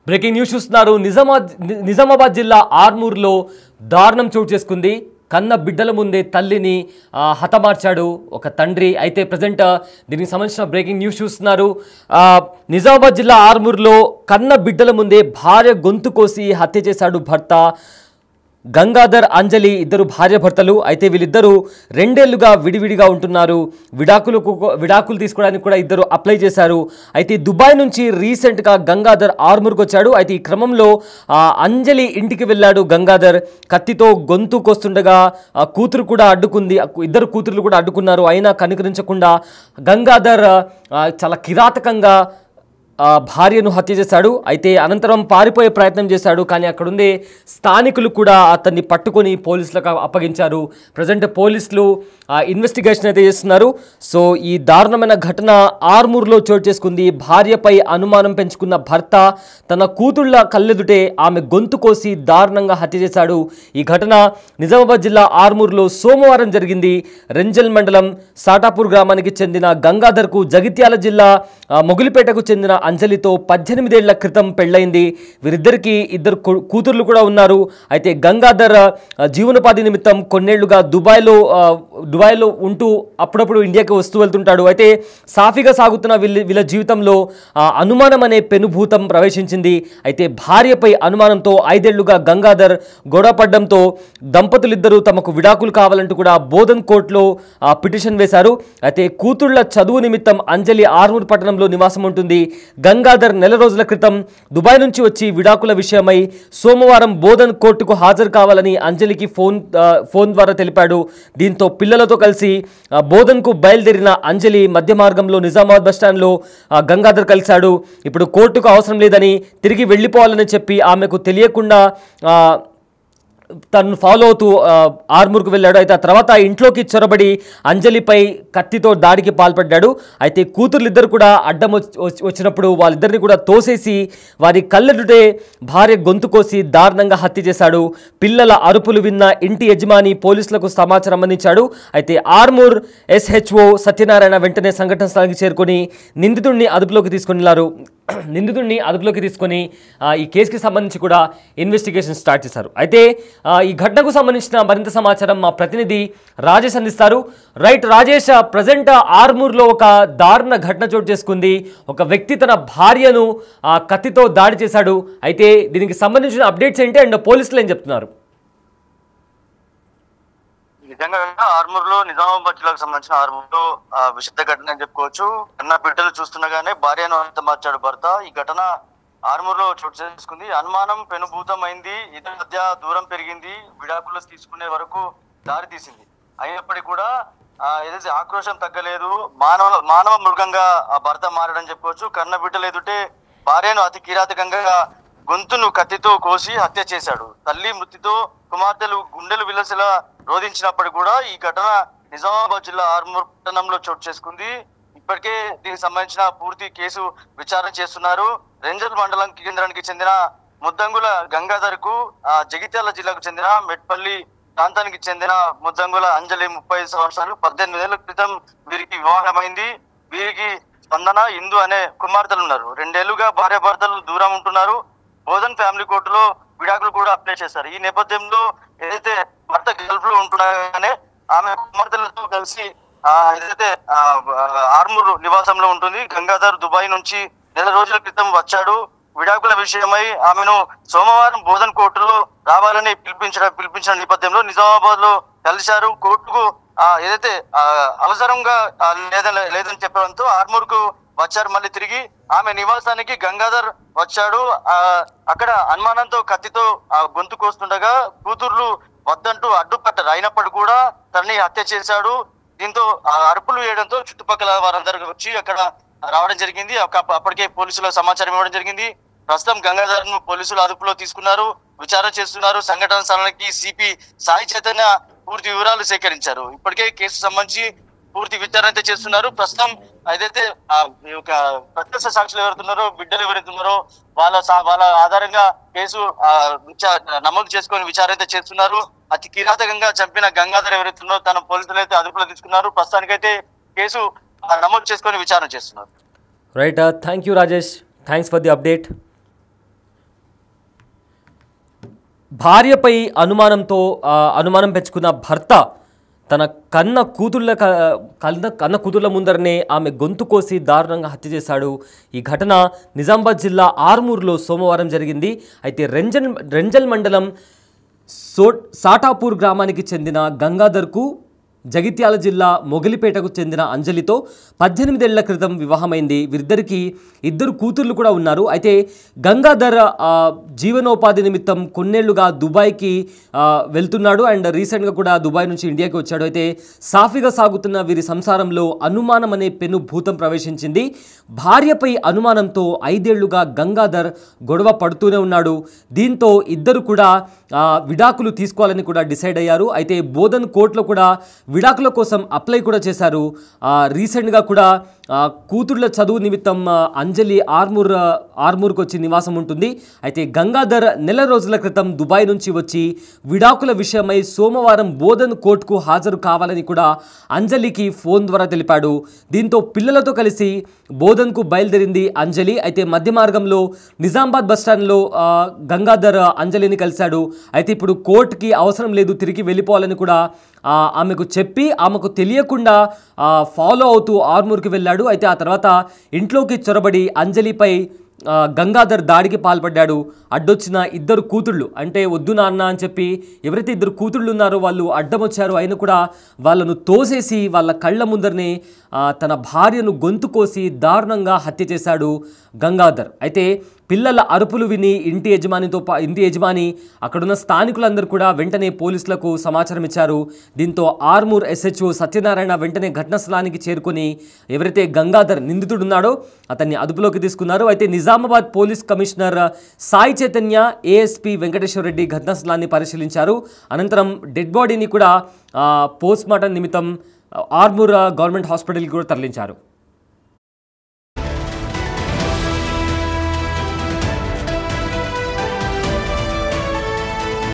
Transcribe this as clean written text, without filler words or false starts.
Breaking news చూస్తున్నారు. నిజామాబాద్ జిల్లా ఆర్మూర్లో దారుణం చోటు చేసుకుంది. కన్న బిడ్డల ముందే తల్లిని హతమార్చాడు ఒక తండ్రి. అయితే ప్రజెంట్ దీనికి సంబంధించిన బ్రేకింగ్ న్యూస్ చూస్తున్నారు. నిజామాబాద్ జిల్లా ఆర్మూర్లో కన్న బిడ్డల ముందే భార్య గొంతు కోసి హత్య చేశాడు భర్త. గంగాధర్, అంజలి ఇద్దరు భార్యాభర్తలు. అయితే వీళ్ళిద్దరూ 2 ఏళ్లుగా విడివిడిగా ఉంటున్నారు. విడాకులు తీసుకోవడానికి కూడా ఇద్దరు అప్లై చేశారు. అయితే దుబాయ్ నుంచి రీసెంట్గా గంగాధర్ ఆర్మూర్కి వచ్చాడు. అయితే ఈ క్రమంలో అంజలి ఇంటికి వెళ్ళాడు గంగాధర్. కత్తితో గొంతు కోస్తుండగా కూతురు కూడా అడ్డుకుంది. ఇద్దరు కూతుర్లు కూడా అడ్డుకున్నారు. అయినా కనికరించకుండా గంగాధర్ చాలా కిరాతకంగా భార్యను హత్య చేశాడు. అయితే అనంతరం పారిపోయే ప్రయత్నం చేశాడు. కానీ అక్కడుండే స్థానికులు కూడా అతన్ని పట్టుకొని పోలీసులకు అప్పగించారు. ప్రజెంట్ పోలీసులు ఇన్వెస్టిగేషన్ అయితే చేస్తున్నారు. సో ఈ దారుణమైన ఘటన ఆర్మూర్లో చోటు చేసుకుంది. భార్యపై అనుమానం పెంచుకున్న భర్త తన కూతుళ్ల కళ్ళెదుటే ఆమె గొంతు కోసి దారుణంగా హత్య చేశాడు. ఈ ఘటన నిజామాబాద్ జిల్లా ఆర్మూర్లో సోమవారం జరిగింది. రెంజల్ మండలం సాటాపూర్ గ్రామానికి చెందిన గంగాధర్కు జగిత్యాల జిల్లా మొగిలిపేటకు చెందిన అంజలితో 18 ఏళ్ల క్రితం పెళ్లైంది. వీరిద్దరికి ఇద్దరు కూతుర్లు కూడా ఉన్నారు. అయితే గంగాధర్ జీవనోపాధి నిమిత్తం కొన్నేళ్లుగా దుబాయ్లో ఉంటూ అప్పుడప్పుడు ఇండియాకి వస్తూ వెళ్తుంటాడు. అయితే సాఫీగా సాగుతున్న వీళ్ళ జీవితంలో అనుమానం అనే పెనుభూతం ప్రవేశించింది. అయితే భార్యపై అనుమానంతో 5 ఏళ్లుగా గంగాధర్ గొడవపడడంతో దంపతులిద్దరూ తమకు విడాకులు కావాలంటూ కూడా బోధన్ కోర్టులో పిటిషన్ వేశారు. అయితే కూతుళ్ల చదువు నిమిత్తం అంజలి ఆర్మూర్ పట్టణంలో నివాసం ఉంటుంది. గంగాధర్ నెల రోజుల క్రితం దుబాయ్ నుంచి వచ్చి విడాకుల విషయమై సోమవారం బోధన్ కోర్టుకు హాజరు కావాలని అంజలికి ఫోన్ ద్వారా తెలిపాడు. దీంతో పిల్లలతో కలిసి బోధన్కు బయలుదేరిన అంజలి మధ్య మార్గంలో నిజామాబాద్ బస్టాండ్లో గంగాధర్ కలిశాడు. ఇప్పుడు కోర్టుకు అవసరం లేదని తిరిగి వెళ్ళిపోవాలని చెప్పి ఆమెకు తెలియకుండా తను ఫాలో అవుతూ ఆర్మూర్కు వెళ్ళాడు. అయితే ఆ తర్వాత ఇంట్లోకి చొరబడి అంజలిపై కత్తితో దాడికి పాల్పడ్డాడు. అయితే కూతుర్లిద్దరు కూడా అడ్డం వచ్చినప్పుడు వాళ్ళిద్దరిని కూడా తోసేసి వారి కళ్ళెదుటే భార్య గొంతు కోసి దారుణంగా హత్య చేశాడు. పిల్లల అరుపులు విన్న ఇంటి యజమాని పోలీసులకు సమాచారం అందించాడు. అయితే ఆర్మూర్ SHO సత్యనారాయణ వెంటనే సంఘటన స్థలానికి చేరుకొని నిందితుడిని అదుపులోకి తీసుకొని ఈ కేసుకి సంబంధించి కూడా ఇన్వెస్టిగేషన్ స్టార్ట్ చేశారు. అయితే ఈ ఘటనకు సంబంధించిన మరింత సమాచారం మా ప్రతినిధి రాజేష్ అందిస్తారు. రైట్ రాజేష్, ప్రజెంట్ ఆర్మూర్లో ఒక దారుణ ఘటన చోటు చేసుకుంది. ఒక వ్యక్తి తన భార్యను కత్తితో దాడి చేశాడు. అయితే దీనికి సంబంధించిన అప్డేట్స్ ఏంటి అండ్ పోలీసులు ఏం చెప్తున్నారు? నిజంగా ఆర్మూర్లో నిజామాబాద్ జిల్లాకు సంబంధించిన ఆర్మూర్లో విషాద ఘటన అని చెప్పుకోవచ్చు. కన్న బిడ్డలు చూస్తుండగానే భార్యను హతమార్చాడు భర్త. ఈ ఘటన ఆర్మూర్లో చోటు చేసుకుంది. అనుమానం పెనుభూతం అయింది. ఇద్దరి మధ్య దూరం పెరిగింది. విడాకులు తీసుకునే వరకు దారి తీసింది. అయినప్పటికీ కూడా ఏదైతే ఆక్రోశం తగ్గలేదు. మానవ మృగంగా ఆ భర్త మారడని చెప్పుకోవచ్చు. కన్న బిడ్డలు ఎదుటే భార్యను అతి కిరాతకంగా గొంతును కత్తితో కోసి హత్య చేశాడు. తల్లి మృతితో కుమార్తెలు గుండెలు విలసిలా రోధించినప్పటికీ కూడా ఈ ఘటన నిజామాబాద్ జిల్లా ఆర్మూర్ పట్టణంలో చోటు చేసుకుంది. ఇప్పటికే దీనికి సంబంధించిన పూర్తి కేసు విచారణ చేస్తున్నారు. రెంజల్ మండలం కేంద్రానికి చెందిన ముద్దంగుల గంగాధర్ కు జగిత్యాల జిల్లాకు చెందిన మెట్పల్లి ప్రాంతానికి చెందిన ముద్దంగుల అంజలి 30 సంవత్సరాలు 18 ఏళ్ల క్రితం వీరికి వివాహమైంది. వీరికి స్పందన, ఇందు అనే కుమార్తెలు ఉన్నారు. 2 ఏళ్లుగా భార్యాభర్తలు దూరం ఉంటున్నారు. బోధన్ ఫ్యామిలీ కోర్టులో విడాకులు కూడా అప్లై చేశారు. ఈ నేపథ్యంలో ఏదైతే భర్త గల్ఫ్ లో ఉంటుండగానే ఆమె కుమార్తెలతో కలిసి ఏదైతే ఆర్మూర్ నివాసంలో ఉంటుంది. గంగాధర్ దుబాయ్ నుంచి నెల రోజుల క్రితం వచ్చాడు. విడాకుల విషయమై ఆమెను సోమవారం బోధన్ కోర్టులో రావాలని పిలిపించిన నేపథ్యంలో నిజామాబాద్ లో కలిశారు. కోర్టుకు ఏదైతే అవసరంగా లేదని చెప్పడంతో ఆర్మూర్ కు వచ్చారు. మళ్ళీ తిరిగి ఆమె నివాసానికి గంగాధర్ వచ్చాడు. అక్కడ అనుమానంతో కత్తితో గొంతు కోస్తుండగా కూతుర్లు వద్దంటూ అడ్డుపట్టారు. అయినప్పటికీ కూడా తనని హత్య చేశాడు. దీంతో అరుపులు వేయడంతో చుట్టుపక్కల వారందరూ వచ్చి అక్కడ రావడం జరిగింది. అప్పటికే పోలీసులకు సమాచారం ఇవ్వడం జరిగింది. ప్రస్తుతం గంగాధర్ ను పోలీసులు అదుపులో తీసుకున్నారు, విచారణ చేస్తున్నారు. సంఘటన స్థలానికి సిపి సాయి చైతన్య పూర్తి వివరాలు సేకరించారు. ఇప్పటికే కేసు సంబంధించి పూర్తి విచారణ అయితే చేస్తున్నారు. ప్రస్తుతం ఏదైతే ఒక ప్రత్యక్ష సాక్షులు ఎవరుతున్నారో, బిడ్డలు ఎవరైతున్నారో వాళ్ళ ఆధారంగా కేసు నమోదు చేసుకొని విచారణ అయితే చేస్తున్నారు. అతి కిరాతకంగా చంపిన గంగాధర్ ఎవరైతున్నారో తన పోలీసులు అయితే అదుపులో తీసుకున్నారు. ప్రస్తుతానికైతే కేసు నమోదు చేసుకొని విచారణ చేస్తున్నారు. Right, thank you Rajesh, thanks for the update. భార్యపై అనుమానం పెంచుకున్న భర్త తన కన్న కూతుర్ల ముందరనే ఆమె గొంతు కోసి దారుణంగా హత్య చేశాడు. ఈ ఘటన నిజామాబాద్ జిల్లా ఆర్మూర్లో సోమవారం జరిగింది. అయితే రెంజల్ మండలం సాటాపూర్ గ్రామానికి చెందిన గంగాధర్కు జగిత్యాల జిల్లా మొగలిపేటకు చెందిన అంజలితో 18 ఏళ్ల క్రితం వివాహమైంది. వీరిద్దరికి 2 కూతుర్లు కూడా ఉన్నారు. అయితే గంగాధర్ జీవనోపాధి నిమిత్తం కొన్నేళ్లుగా దుబాయ్కి వెళ్తున్నాడు అండ్ రీసెంట్గా కూడా దుబాయ్ నుంచి ఇండియాకి వచ్చాడు. అయితే సాఫీగా సాగుతున్న వీరి సంసారంలో అనుమానం అనే పెను భూతం ప్రవేశించింది. భార్యపై అనుమానంతో 5 ఏళ్లుగా గంగాధర్ గొడవ పడుతూనే ఉన్నాడు. దీంతో ఇద్దరు కూడా విడాకులు తీసుకోవాలని కూడా డిసైడ్ అయ్యారు. అయితే బోధన్ కోర్టులో కూడా విడాకుల కోసం అప్లై కూడా చేశారు. రీసెంట్గా కూడా కూతుర్ల చదువు నిమిత్తం అంజలి ఆర్మూర్కి వచ్చి నివాసం ఉంటుంది. అయితే గంగాధర్ నెల రోజుల క్రితం దుబాయ్ నుంచి వచ్చి విడాకుల విషయమై సోమవారం బోధన్ కోర్టుకు హాజరు కావాలని కూడా అంజలికి ఫోన్ ద్వారా తెలిపాడు. దీంతో పిల్లలతో కలిసి బోధన్కు బయలుదేరింది అంజలి. అయితే మధ్య మార్గంలో నిజామాబాద్ బస్టాండ్లో గంగాధర్ అంజలిని కలిశాడు. అయితే ఇప్పుడు కోర్టుకి అవసరం లేదు, తిరిగి వెళ్ళిపోవాలని కూడా ఆమెకు చెప్పి ఆమెకు తెలియకుండా ఫాలో అవుతూ ఆర్మూర్కి వెళ్ళాడు. అయితే ఆ తర్వాత ఇంట్లోకి చొరబడి అంజలిపై గంగాధర్ దాడికి పాల్పడ్డాడు. అడ్డొచ్చిన 2 కూతుళ్ళు అంటే వద్దు నాన్న అని చెప్పి ఎవరైతే 2 కూతుళ్ళు ఉన్నారో వాళ్ళు అడ్డం వచ్చారు. అయినా కూడా వాళ్ళను తోసేసి వాళ్ళ కళ్ళ ముందరనే తన భార్యను గొంతు కోసి దారుణంగా హత్య చేశాడు గంగాధర్. అయితే పిల్లల అరుపులు విని ఇంటి యజమాని అక్కడున్న స్థానికులందరూ కూడా వెంటనే పోలీసులకు సమాచారం ఇచ్చారు. దీంతో ఆర్మూర్ SHO సత్యనారాయణ వెంటనే ఘటనా స్థలానికి చేరుకొని ఎవరైతే గంగాధర్ నిందితుడున్నాడో అతన్ని అదుపులోకి తీసుకున్నారు. అయితే Nizamabad police commissioner Sai Chaitanya, ASP Venkateswara Reddy ఘటనా స్థలాన్ని పరిశీలించారు. అనంతరం డెడ్ బాడీని కూడా పోస్ట్ మార్టం నిమిత్తం ఆర్మూర్ గవర్నమెంట్ హాస్పిటల్కి కూడా తరలించారు.